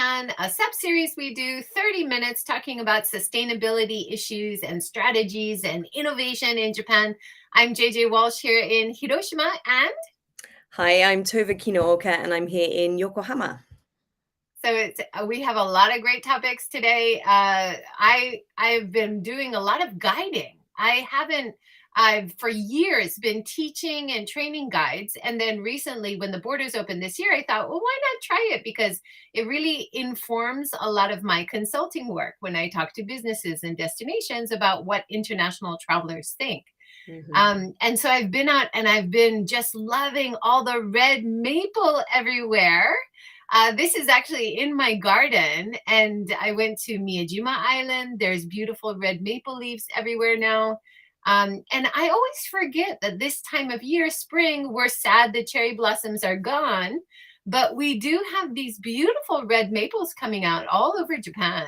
Japan, a sub-series we do 30 minutes talking about sustainability issues and strategies and innovation in Japan. I'm JJWalsh here in Hiroshima, and hi, I'm Tove Kinooka and I'm here in Yokohama. So we have a lot of great topics today. I've been doing a lot of guiding. I've for years been teaching and training guides. And then recently when the borders opened this year, I thought, well, why not try it? Because it really informs a lot of my consulting work when I talk to businesses and destinations about what international travelers think. And so I've been out and I've been just loving all the red maple everywhere. This is actually in my garden, and I went to Miyajima Island. There's beautiful red maple leaves everywhere now. And I always forget that this time of year, spring, we're sad the cherry blossoms are gone, but we do have these beautiful red maples coming out all over Japan.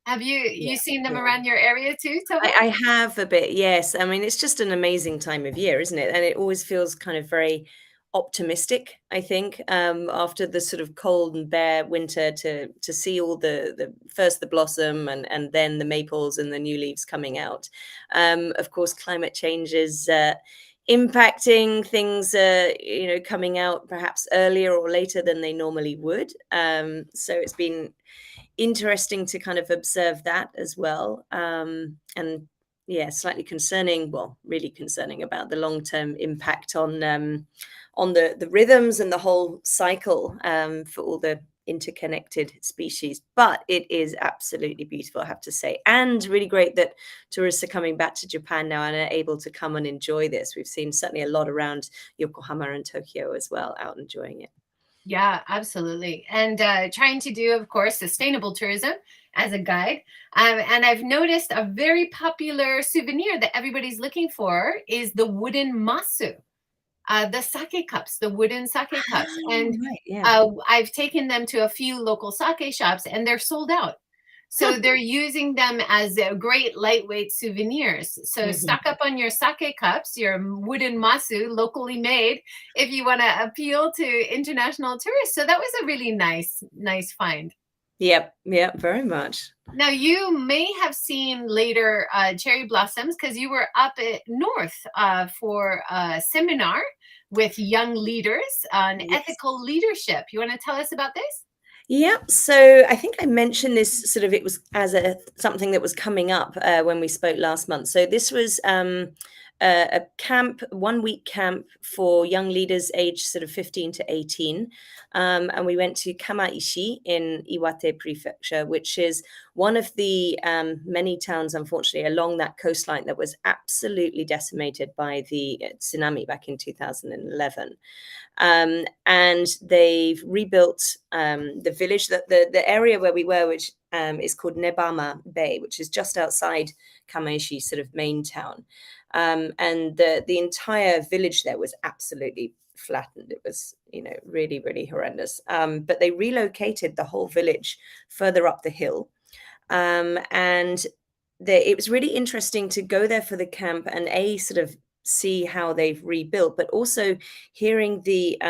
Have you seen them around your area too, Tove? I have a bit, yes. I mean, it's just an amazing time of year, isn't it? And it always feels kind of very optimistic, I think, after the sort of cold and bare winter to see all the first the blossom and then the maples and the new leaves coming out. Of course, climate change is impacting things, coming out perhaps earlier or later than they normally would. So it's been interesting to kind of observe that as well. And yeah, slightly concerning, well, really concerning about the long-term impact on the rhythms and the whole cycle for all the interconnected species. But it is absolutely beautiful, I have to say, and really great that tourists are coming back to Japan now and are able to come and enjoy this. We've seen certainly a lot around Yokohama and Tokyo as well, out enjoying it. Yeah, absolutely. And trying to do, of course, sustainable tourism as a guide. And I've noticed a very popular souvenir that everybody's looking for is the wooden masu, the sake cups, the wooden sake cups. And right, yeah. I've taken them to a few local sake shops and they're sold out. So they're using them as great lightweight souvenirs. So stock up on your sake cups, your wooden masu, locally made, if you want to appeal to international tourists. So that was a really nice find. Yep, very much. Now, you may have seen later cherry blossoms because you were up north for a seminar with young leaders on ethical leadership. You want to tell us about this? Yeah, so I think I mentioned this sort of, it was as something that was coming up when we spoke last month. So this was a camp, 1 week camp for young leaders aged sort of 15 to 18. And we went to Kamaishi in Iwate Prefecture, which is one of the many towns, unfortunately, along that coastline that was absolutely decimated by the tsunami back in 2011. And they've rebuilt the village, that the area where we were, which is called Nebama Bay, which is just outside Kamaishi, sort of main town. And the entire village there was absolutely flattened. It was, really, really horrendous. But they relocated the whole village further up the hill. And it was really interesting to go there for the camp and sort of see how they've rebuilt, but also hearing the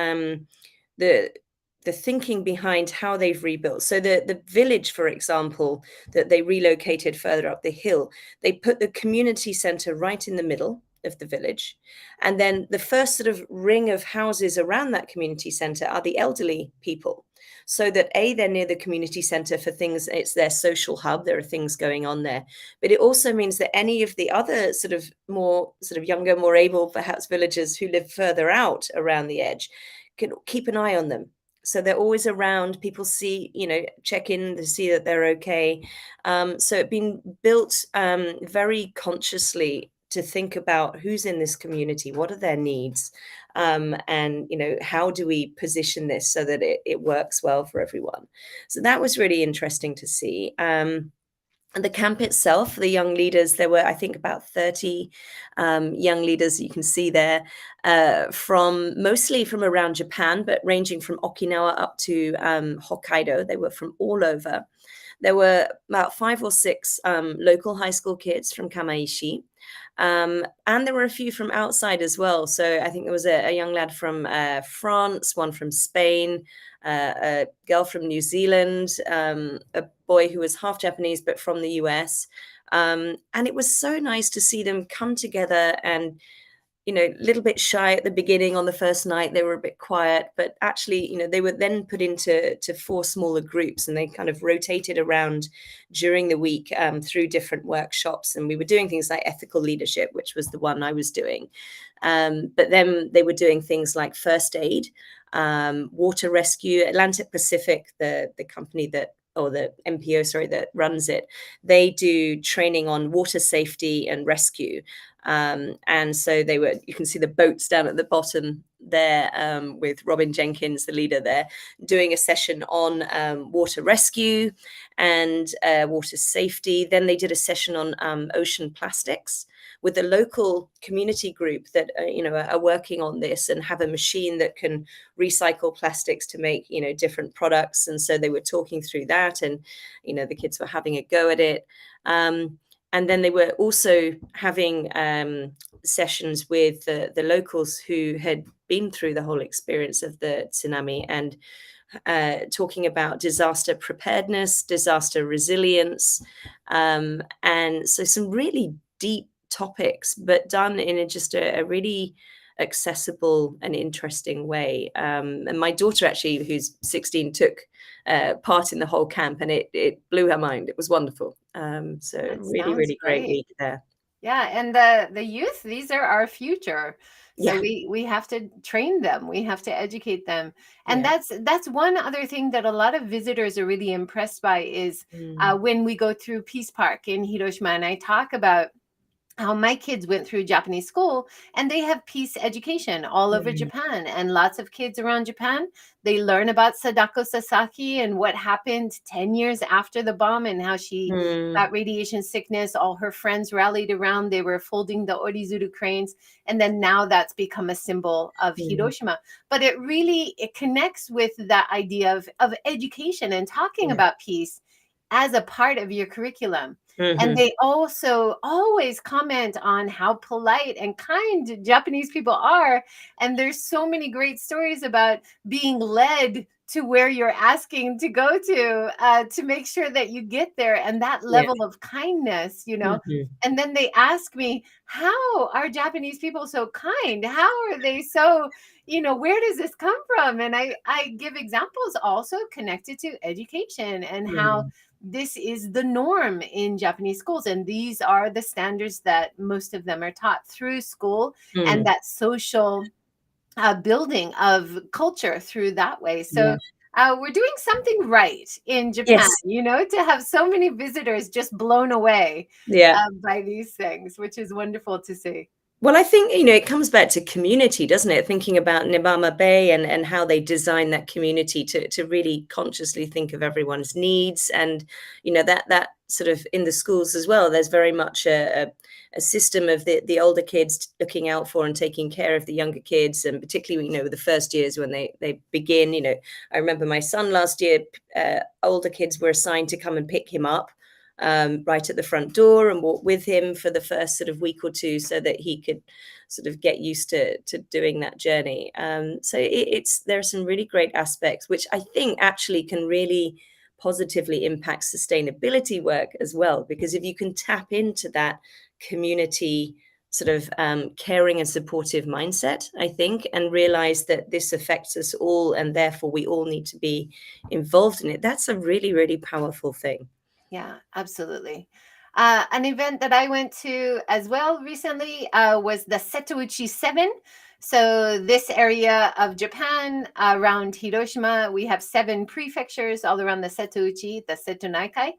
thinking behind how they've rebuilt. So the village, for example, that they relocated further up the hill, they put the community center right in the middle of the village. And then the first sort of ring of houses around that community center are the elderly people. So that they're near the community center for things, it's their social hub, there are things going on there. But it also means that any of the other sort of more sort of younger, more able perhaps villagers who live further out around the edge can keep an eye on them. So they're always around, people see, check in to see that they're okay. So it's been built very consciously to think about who's in this community, what are their needs, and how do we position this so that it works well for everyone. So that was really interesting to see. And the camp itself, the young leaders, there were, I think, about 30 young leaders you can see there, mostly from around Japan, but ranging from Okinawa up to Hokkaido. They were from all over. There were about 5 or 6 local high school kids from Kamaishi. And there were a few from outside as well. So I think there was a young lad from France, one from Spain, a girl from New Zealand, a boy who was half Japanese but from the US. And it was so nice to see them come together and, a little bit shy at the beginning on the first night. They were a bit quiet, but actually, they were then put into 4 smaller groups, and they kind of rotated around during the week through different workshops. And we were doing things like ethical leadership, which was the one I was doing. But then they were doing things like first aid, water rescue. Atlantic Pacific, the company or the MPO, sorry, that runs it, they do training on water safety and rescue. And so you can see the boats down at the bottom there, with Robin Jenkins, the leader there, doing a session on water rescue and water safety. Then they did a session on ocean plastics with a local community group that are working on this and have a machine that can recycle plastics to make different products. And so they were talking through that, and the kids were having a go at it. And then they were also having sessions with the locals who had been through the whole experience of the tsunami, and talking about disaster preparedness, disaster resilience, and so some really deep topics, but done in just a really accessible and interesting way. And my daughter, actually, who's 16, took part in the whole camp, and it blew her mind. It was wonderful. So That really, sounds really great great. week there. Yeah, and the youth, these are our future. So Yeah. we have to train them. We have to educate them. And Yeah. that's one other thing that a lot of visitors are really impressed by is when we go through Peace Park in Hiroshima, and I talk about how my kids went through Japanese school, and they have peace education all over Japan, and lots of kids around Japan, they learn about Sadako Sasaki and what happened 10 years after the bomb, and how she got radiation sickness. All her friends rallied around. They were folding the orizuru cranes, and then now that's become a symbol of Hiroshima. But it connects with that idea of education and talking about peace as a part of your curriculum. And they also always comment on how polite and kind Japanese people are. And there's so many great stories about being led to where you're asking to go to make sure that you get there, and that level of kindness, And then they ask me, how are Japanese people so kind? How are they so, where does this come from? And I give examples also connected to education and how this is the norm in Japanese schools. And these are the standards that most of them are taught through school, and that social building of culture through that way. So we're doing something right in Japan, Yes. to have so many visitors just blown away Yeah. by these things, which is wonderful to see. Well, I think, it comes back to community, doesn't it? Thinking about Nibama Bay and how they design that community to really consciously think of everyone's needs. And, that sort of in the schools as well, there's very much a system of the older kids looking out for and taking care of the younger kids. And particularly, the first years when they begin, I remember my son last year, older kids were assigned to come and pick him up right at the front door and walk with him for the first sort of week or two, so that he could sort of get used to doing that journey. So there are some really great aspects, which I think actually can really positively impact sustainability work as well, because if you can tap into that community sort of caring and supportive mindset, I think, and realize that this affects us all, and therefore we all need to be involved in it, that's a really, really powerful thing. Yeah, absolutely. An event that I went to as well recently was the Setouchi 7. So this area of Japan around Hiroshima, we have 7 prefectures all around the Setouchi, the Seto Naikai.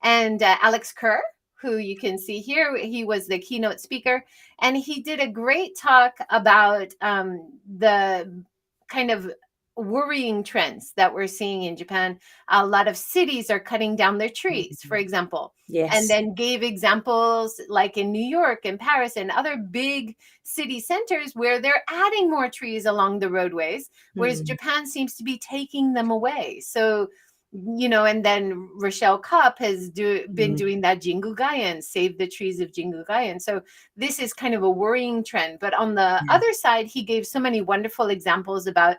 And Alex Kerr, who you can see here, he was the keynote speaker. And he did a great talk about the kind of worrying trends that we're seeing in Japan. A lot of cities are cutting down their trees, for example. Yes. And then gave examples like in New York and Paris and other big city centers where they're adding more trees along the roadways, whereas Japan seems to be taking them away. So and then Rochelle Cup has been doing that Jingu Gaien, save the trees of Jingu Gaien. So this is kind of a worrying trend. But on the other side, he gave so many wonderful examples about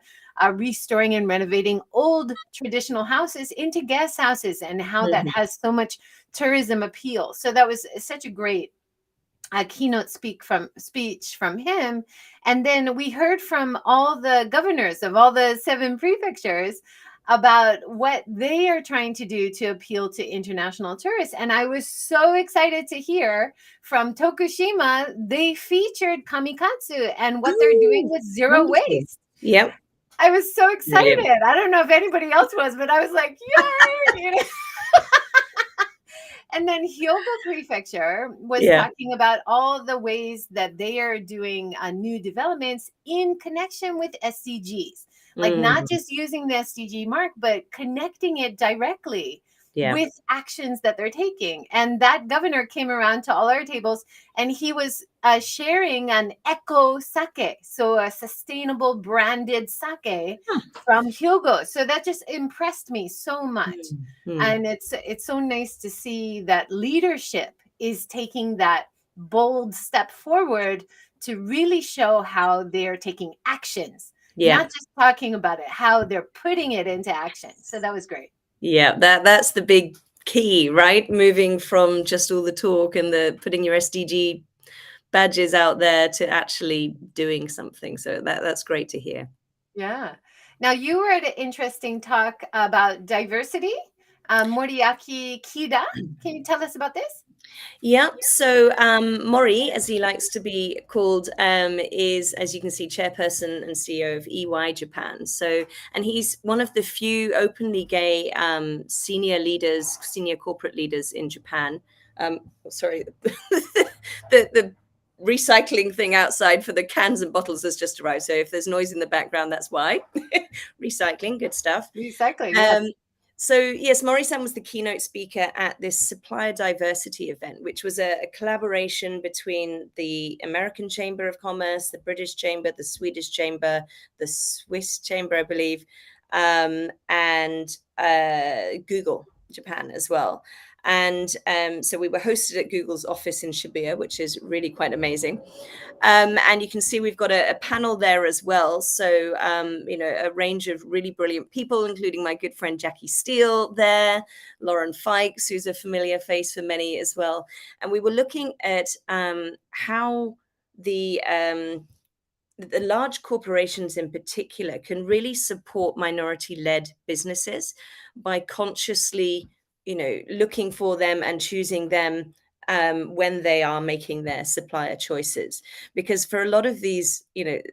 restoring and renovating old traditional houses into guest houses and how that has so much tourism appeal. So that was such a great keynote speech from him. And then we heard from all the governors of all the 7 prefectures about what they are trying to do to appeal to international tourists. And I was so excited to hear from Tokushima. They featured kamikatsu and what they're doing with zero waste. Yep. I was so excited. Brilliant. I don't know if anybody else was, but I was like, yay! And then Hyogo Prefecture was talking about all the ways that they are doing new developments in connection with SDGs. Like not just using the SDG mark, but connecting it directly with actions that they're taking. And that governor came around to all our tables and he was sharing an eco sake, so a sustainable branded sake from Hyogo. So that just impressed me so much. And it's so nice to see that leadership is taking that bold step forward to really show how they're taking actions. Not just talking about it, how they're putting it into action. So that was great. Yeah, that's the big key, right? Moving from just all the talk and the putting your SDG badges out there to actually doing something. So that's great to hear. Yeah. Now you were at an interesting talk about diversity. Moriaki Kida. Can you tell us about this? Yeah, so Mori, as he likes to be called, is, as you can see, chairperson and CEO of EY Japan. So, and he's one of the few openly gay senior corporate leaders in Japan. Sorry, the recycling thing outside for the cans and bottles has just arrived. So if there's noise in the background, that's why. Recycling, good stuff. Recycling, yes. So yes, Mori-san was the keynote speaker at this supplier diversity event, which was a collaboration between the American Chamber of Commerce, the British Chamber, the Swedish Chamber, the Swiss Chamber, I believe, and Google Japan as well. And so we were hosted at Google's office in Shibuya, which is really quite amazing. And you can see we've got a panel there as well. So, a range of really brilliant people, including my good friend Jackie Steele there, Lauren Fikes, who's a familiar face for many as well. And we were looking at how the large corporations in particular can really support minority-led businesses by consciously looking for them and choosing them when they are making their supplier choices. Because for a lot of these,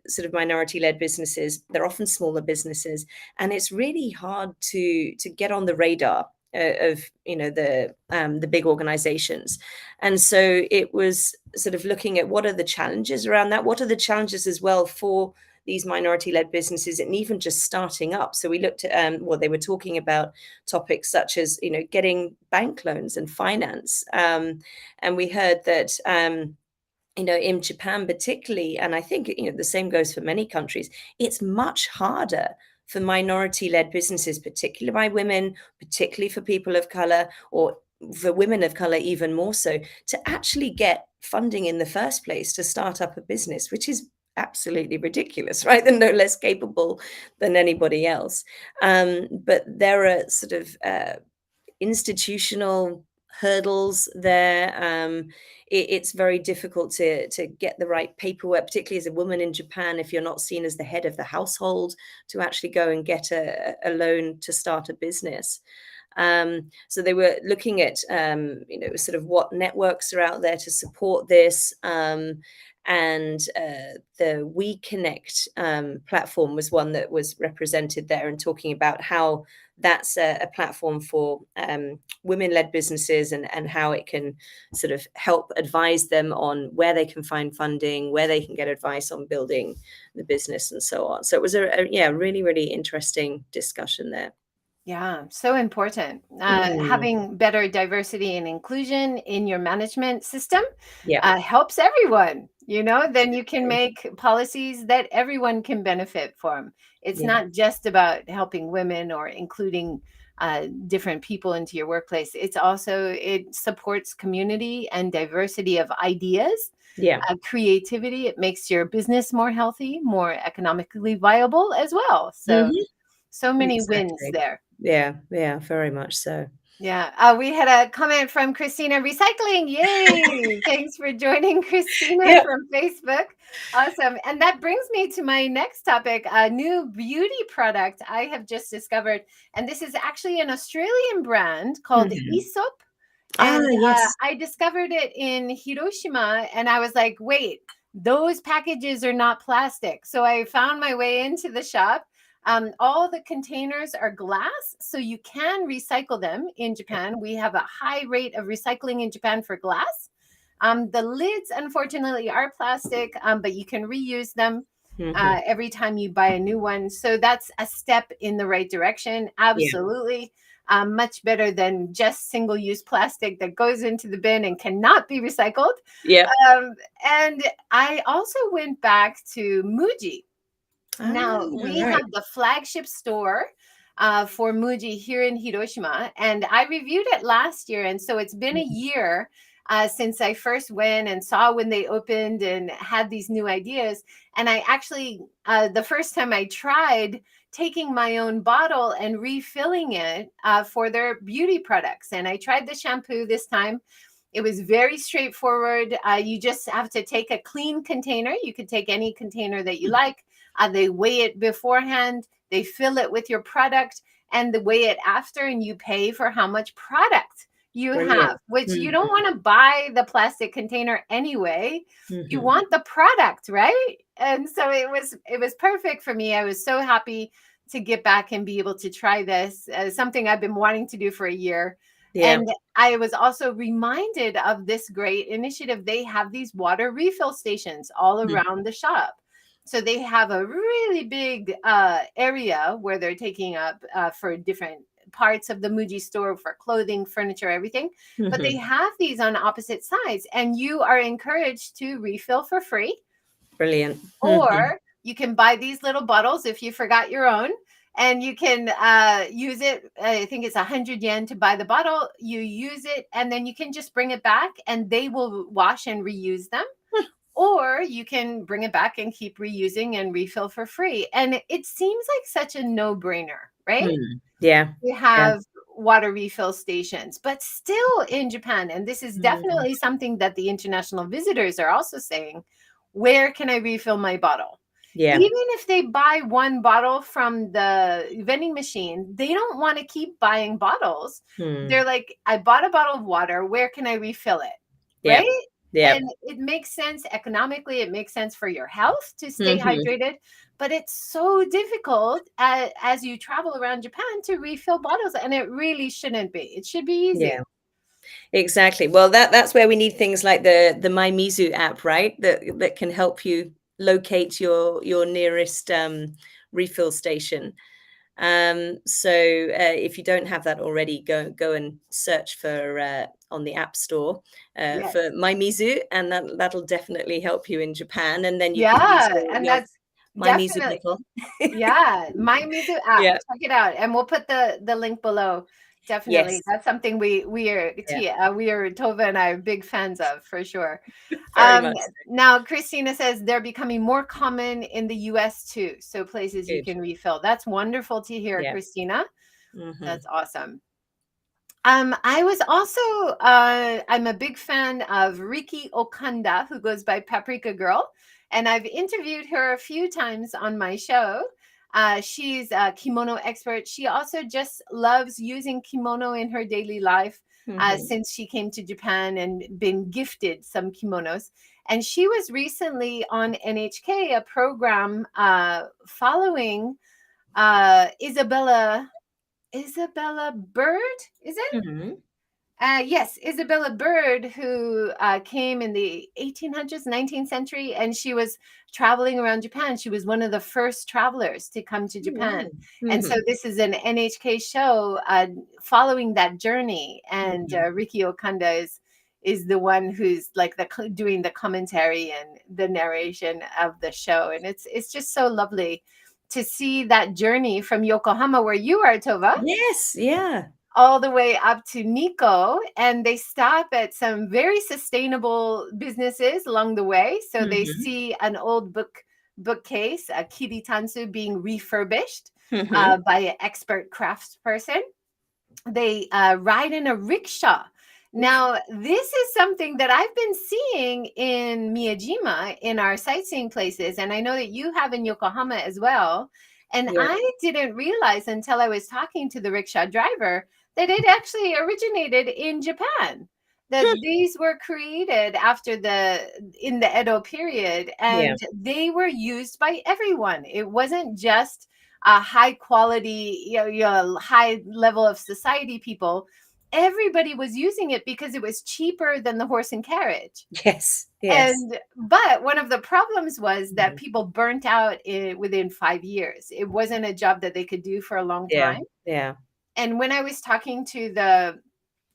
sort of minority-led businesses, they're often smaller businesses, and it's really hard to get on the radar of the big organizations. And so it was sort of looking at what are the challenges around that, what are the challenges as well for these minority-led businesses and even just starting up. So we looked at they were talking about topics such as getting bank loans and finance, and we heard that in Japan particularly, and I think the same goes for many countries, it's much harder for minority-led businesses, particularly by women, particularly for people of color, or for women of color even more so, to actually get funding in the first place to start up a business, which is absolutely ridiculous, right? They're no less capable than anybody else. But there are sort of institutional hurdles there. It's very difficult to get the right paperwork, particularly as a woman in Japan, if you're not seen as the head of the household, to actually go and get a loan to start a business. So they were looking at, sort of what networks are out there to support this. And the We Connect platform was one that was represented there, and talking about how that's a platform for women-led businesses and how it can sort of help advise them on where they can find funding, where they can get advice on building the business and so on. So it was a really, really interesting discussion there. Yeah, so important. Having better diversity and inclusion in your management system helps everyone. Then you can make policies that everyone can benefit from. It's not just about helping women or including different people into your workplace. It supports community and diversity of ideas, Yeah. creativity. It makes your business more healthy, more economically viable as well. So, Mhm. so many wins Exactly. there. Yeah, yeah, very much so. Yeah. We had a comment from Christina Recycling. Yay. Thanks for joining, Christina, Yeah. from Facebook. Awesome. And that brings me to my next topic, a new beauty product I have just discovered. And this is actually an Australian brand called Mhm. Aesop. Ah, And yes. I discovered it in Hiroshima. And I was like, wait, those packages are not plastic. So I found my way into the shop. All the containers are glass, so you can recycle them in Yep. Japan. We have a high rate of recycling in Japan for glass. The lids, unfortunately, are plastic, but you can reuse them Mhm. every time you buy a new one. So that's a step in the right direction. Yeah. Absolutely. Much better than just single-use plastic that goes into the bin and cannot be recycled. Yep. And I also went back to MUJI. Ah, Now, we right. have the flagship store for MUJI here in Hiroshima, and I reviewed it last year. And so it's been a Mhm. year since I first went and saw when they opened and had these new ideas. And I actually, the first time I tried taking my own bottle and refilling it for their beauty products. And I tried the shampoo this time. It was very straightforward. You just have to take a clean container. You could take any container that you like. They weigh it beforehand, they fill it with your product, and they weigh it after, and you pay for how much product you Brilliant. have, which you don't Mhm. want to buy the plastic container anyway. You Mhm. want the product, right? And so it was perfect for me. I was so happy to get back and be able to try this as something I've been wanting to do for a year. Yeah. And I was also reminded of this great initiative. They have these water refill stations all Mhm. around the shop. So they have a really big area where they're taking up for different parts of the MUJI store for clothing, furniture, everything. But they Mhm. have these on opposite sides, and you are encouraged to refill for free, Brilliant. Mhm. or you can buy these little bottles if you forgot your own. And you can use it. I think it's 100 yen to buy the bottle. You use it, and then you can just bring it back, and they will wash and reuse them, or you can bring it back and keep reusing and refill for free. And it seems like such a no-brainer, right? Mm. Yeah. We Yeah. have water refill stations, but still in Japan, and this is Mm. definitely something that the international visitors are also saying, where can I refill my bottle? Yeah. Even if they buy one bottle from the vending machine, they don't want to keep buying bottles. Hmm. They're like, I bought a bottle of water. Where can I refill it? Yeah. Right? Yeah. And it makes sense economically. It makes sense for your health to stay Mhm. hydrated. But it's so difficult as you travel around Japan to refill bottles. And it really shouldn't be. It should be easy. Yeah. Exactly. Well, that's where we need things like the My Mizu app, right? That can help you locate your nearest refill station. So if you don't have that already, go and search for on the App Store Yes. for My Mizu, and that'll definitely help you in Japan. And then you can use Yeah. And your that's My Mizu definitely. bottle. Yeah, My Mizu app. Yeah. Check it out, and we'll put the link below. Definitely, Yes. that's something Yeah. we are Tova and I are big fans of for sure. Very much so. Now Christina says they're becoming more common in the U.S. too, so places you Good. can refill. That's wonderful to hear, Yeah. Christina. Hmm. That's awesome. I was also I'm a big fan of Riki Ohkanda, who goes by Paprika Girl, and I've interviewed her a few times on my show. She's a kimono expert. She also just loves using kimono in her daily life Hmm. since she came to Japan and been gifted some kimonos. And she was recently on NHK, a program following Isabella Bird, is it? Hmm. Yes, Isabella Bird, who came in the 1800s, 19th century, and she was traveling around Japan. She was one of the first travelers to come to Japan. Wow. And so Hmm. this is an NHK show following that journey. And Hmm. Riki Okanda is the one who's like doing the commentary and the narration of the show. And it's just so lovely to see that journey from Yokohama, where you are, Tova, Yes, yeah. all the way up to Nikko, and they stop at some very sustainable businesses along the way. So they Mhm. see an old bookcase, a kiritansu, being refurbished Mhm. by an expert craftsperson. They ride in a rickshaw. Oof. Now, this is something that I've been seeing in Miyajima in our sightseeing places, and I know that you have in Yokohama as well. And Yeah. I didn't realize until I was talking to the rickshaw driver that it actually originated in Japan. That these were created after in the Edo period, Yeah. and they were used by everyone. It wasn't just a high quality, high level of society people. Everybody was using it because it was cheaper than the horse and carriage. Yes. Yes. And but one of the problems was that Mhm. people burnt out within 5 years. It wasn't a job that they could do for a long Yeah. time. Yeah. And when I was talking to the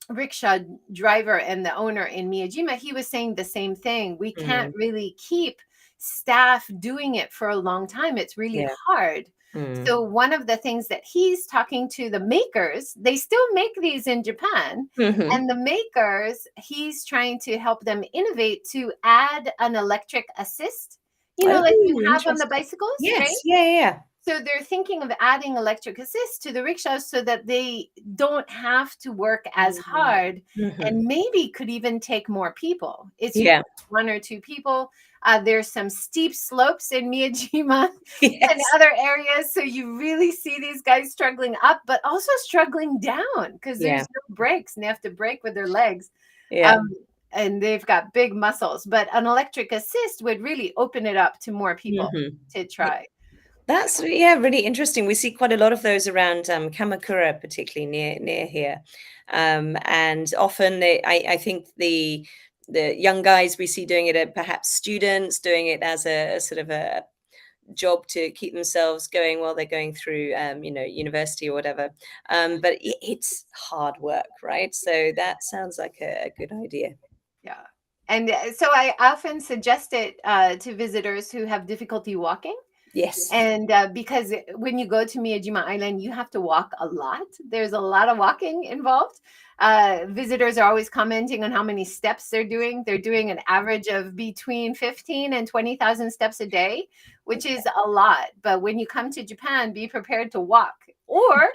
rickshaw driver and the owner in Miyajima, he was saying the same thing. We can't Mm. really keep staff doing it for a long time. It's really Yeah. hard. Mm. So one of the things that he's talking to the makers, they still make these in Japan, Mhm. and the makers, he's trying to help them innovate to add an electric assist, like you Oh, have on the interesting. bicycles, right? Yes. Yeah, yeah. So they're thinking of adding electric assist to the rickshaws so that they don't have to work as Mm. hard, Mhm. and maybe could even take more people. It's usually Yeah. one or two people. There's some steep slopes in Miyajima and Yes. other areas. So you really see these guys struggling up, but also struggling down because Yeah. there's no brakes and they have to brake with their legs. Yeah. Um, and they've got big muscles. But an electric assist would really open it up to more people Mhm. to try. That's yeah, really interesting. We see quite a lot of those around Kamakura, particularly near here, and often I think the young guys we see doing it are perhaps students doing it as a sort of a job to keep themselves going while they're going through university or whatever. But it's hard work, right? So that sounds like a good idea. Yeah. And so I often suggest it to visitors who have difficulty walking. Yes. And because when you go to Miyajima Island, you have to walk a lot. There's a lot of walking involved. Visitors are always commenting on how many steps they're doing. They're doing an average of between 15 and 20,000 steps a day, which is a lot. But when you come to Japan, be prepared to walk or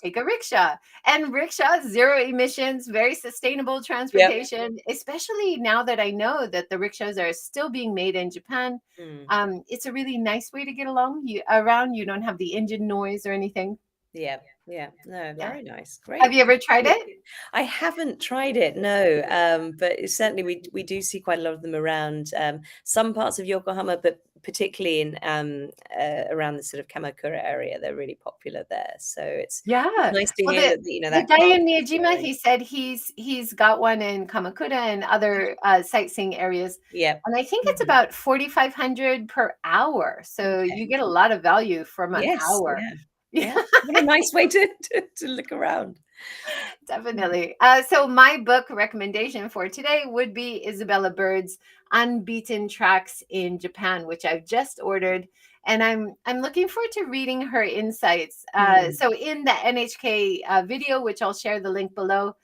take a rickshaw. And rickshaw, zero emissions, very sustainable Yep. transportation, especially now that I know that the rickshaws are still being made in Japan. Mm. It's a really nice way to get along around. You don't have the engine noise or anything. Yeah. Yeah. No, Yeah. very nice. Have Great. you ever tried it? I haven't tried it, no, but certainly we do see quite a lot of them around some parts of Yokohama, but particularly in around the sort of Kamakura area. They're really popular there, so it's Yeah. nice to Well, hear the that the that guy craft in is Miyajima, growing. he said he's got one in Kamakura and other sightseeing areas. Yeah. And I think it's Mhm. about 4,500 per hour. So Okay. you get a lot of value from an Yes. hour. Yeah. Yeah. What a nice way to look around. Definitely. So my book recommendation for today would be Isabella Bird's Unbeaten Tracks in Japan, which I've just ordered, and I'm looking forward to reading her insights. Mm. So in the NHK video, which I'll share the link below,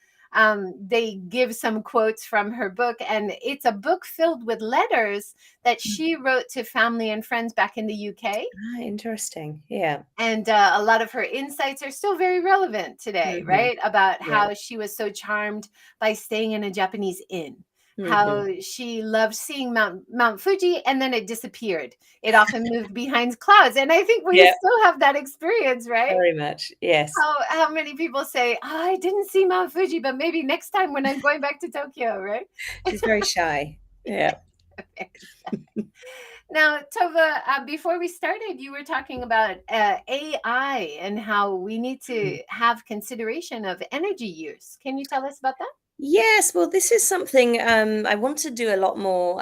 they give some quotes from her book, and it's a book filled with letters that she wrote to family and friends back in the UK. Ah, interesting. Yeah. And a lot of her insights are still very relevant today, Hmm. right? About Yeah. how she was so charmed by staying in a Japanese inn, Hmm. how she loved seeing Mount Fuji, and then it disappeared. It often moved behind clouds. And I think we Yeah. still have that experience, right? Very much. Yes. How many people say, oh, I didn't see Mount Fuji, but maybe next time when I'm going back to Tokyo, right? She's very shy. Yeah. Now, Tova, before we started, you were talking about AI and how we need to have consideration of energy use. Can you tell us about that? Yes, well, this is something I want to do a lot more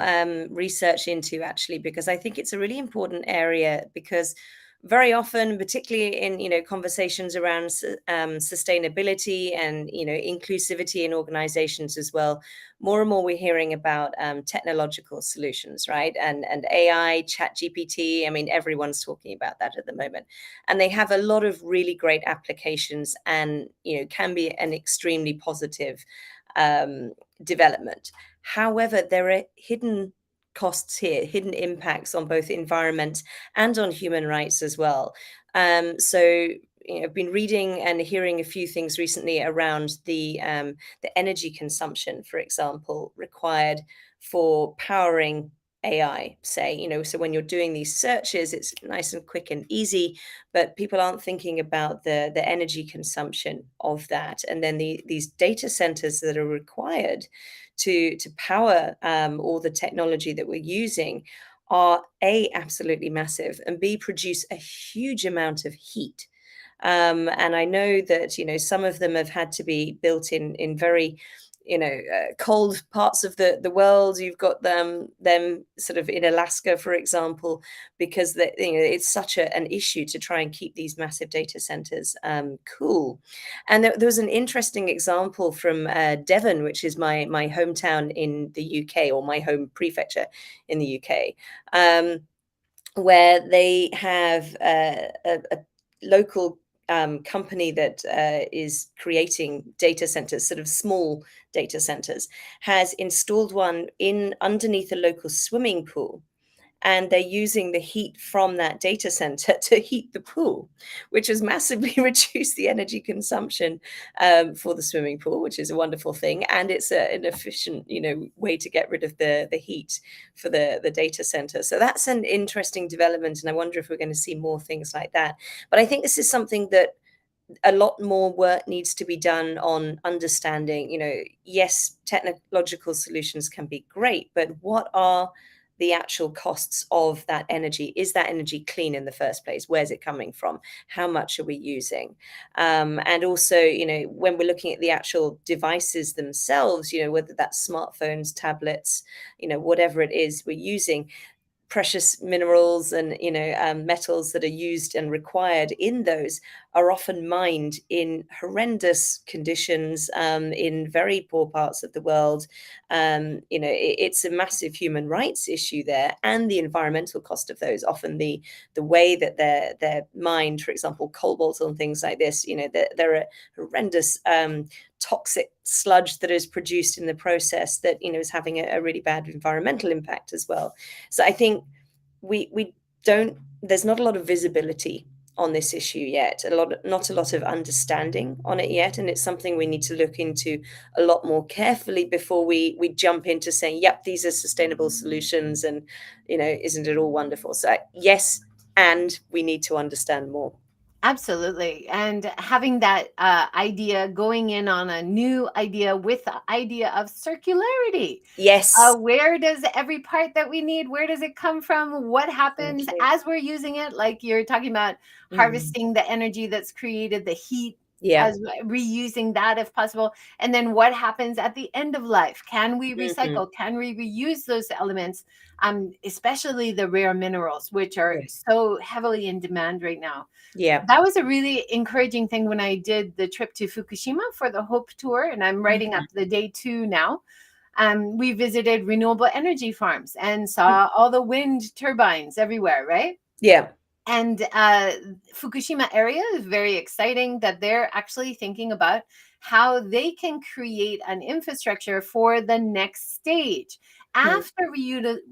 research into actually, because I think it's a really important area because very often, particularly in, conversations around sustainability and, inclusivity in organizations as well, more and more we're hearing about technological solutions, right? And AI, chat GPT, I mean, everyone's talking about that at the moment. And they have a lot of really great applications and, can be an extremely positive development. However, there are hidden costs here, hidden impacts on both environment and on human rights as well. So I've been reading and hearing a few things recently around the energy consumption, for example, required for powering AI, say, so when you're doing these searches, it's nice and quick and easy, but people aren't thinking about the energy consumption of that. And then these data centers that are required to power all the technology that we're using are A, absolutely massive, and B, produce a huge amount of heat. And I know that, some of them have had to be built in very, cold parts of the world. You've got them sort of in Alaska, for example, because it's such an issue to try and keep these massive data centers cool. And there was an interesting example from Devon, which is my hometown in the UK, or my home prefecture in the UK, where they have a local company that is creating data centers, sort of small data centers, has installed one in underneath a local swimming pool. And they're using the heat from that data center to heat the pool, which has massively reduced the energy consumption for the swimming pool, which is a wonderful thing. And it's an efficient, way to get rid of the heat for the data center. So that's an interesting development. And I wonder if we're going to see more things like that. But I think this is something that a lot more work needs to be done on understanding, yes, technological solutions can be great, but what are the actual costs of that energy? Is that energy clean in the first place? Where's it coming from? How much are we using? And also, when we're looking at the actual devices themselves, whether that's smartphones, tablets, whatever it is we're using, precious minerals and metals that are used and required in those are often mined in horrendous conditions in very poor parts of the world. It's a massive human rights issue there, and the environmental cost of those. Often the way that they're mined, for example, cobalt and things like this, there are horrendous toxic sludge that is produced in the process that is having a really bad environmental impact as well. So I think we don't, there's not a lot of visibility on this issue yet, not a lot of understanding on it yet, and it's something we need to look into a lot more carefully before we jump into saying, yep, these are sustainable solutions, and isn't it all wonderful? So yes, and we need to understand more. Absolutely. And having that idea, going in on a new idea with the idea of circularity. Yes. Where does every part that we need, where does it come from? What happens Exactly. as we're using it? Like you're talking about harvesting the energy that's created, the heat, Yeah. as reusing that if possible. And then what happens at the end of life? Can we recycle? Can we reuse those elements? Especially the rare minerals, which are so heavily in demand right now. Yeah. That was a really encouraging thing when I did the trip to Fukushima for the Hope Tour, and I'm writing up the day 2 now. We visited renewable energy farms and saw all the wind turbines everywhere, right? Yeah. And Fukushima area is very exciting that they're actually thinking about how they can create an infrastructure for the next stage. After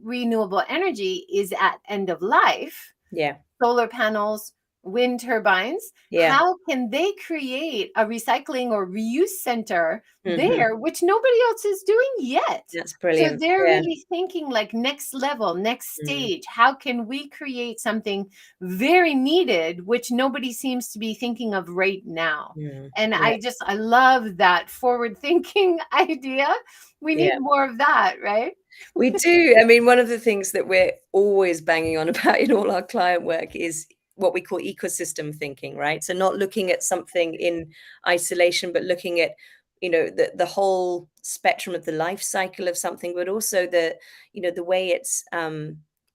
renewable energy is at end of life, Yeah. solar panels, wind turbines, how can they create a recycling or reuse center there, which nobody else is doing yet? That's So brilliant. they're really thinking like next level, next stage. How can we create something very needed, which nobody seems to be thinking of right now? And I love that forward thinking idea. We need more of that, right? We do. I mean, one of the things that we're always banging on about in all our client work is what we call ecosystem thinking, right? So not looking at something in isolation, but looking at, the whole spectrum of the life cycle of something, but also the way it's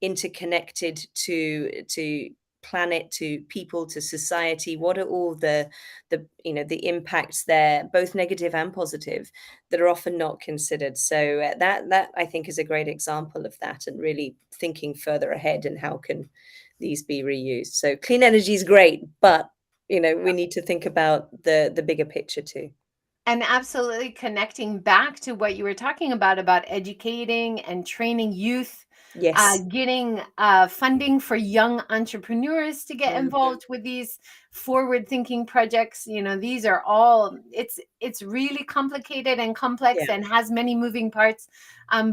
interconnected to planet, to people, to society? What are all the the impacts there, both negative and positive, that are often not considered? So that I think is a great example of that, and really thinking further ahead and how can these be reused. So clean energy is great, but we need to think about the bigger picture too. And absolutely connecting back to what you were talking about educating and training youth, Yes. getting funding for young entrepreneurs to get involved with these forward-thinking projects. These are all, it's really complicated and complex Yeah. and has many moving parts,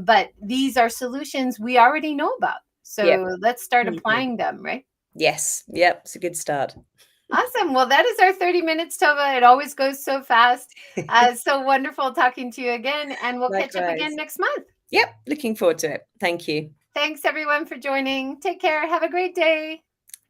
but these are solutions we already know about. So Yep. let's start Mhm. applying them, right? Yes. Yep. It's a good start. Awesome. Well, that is our 30 minutes, Tova. It always goes so fast. So wonderful talking to you again, and we'll catch up again Likewise. next month. Yep. Looking forward to it. Thank you. Thanks, everyone, for joining. Take care. Have a great day.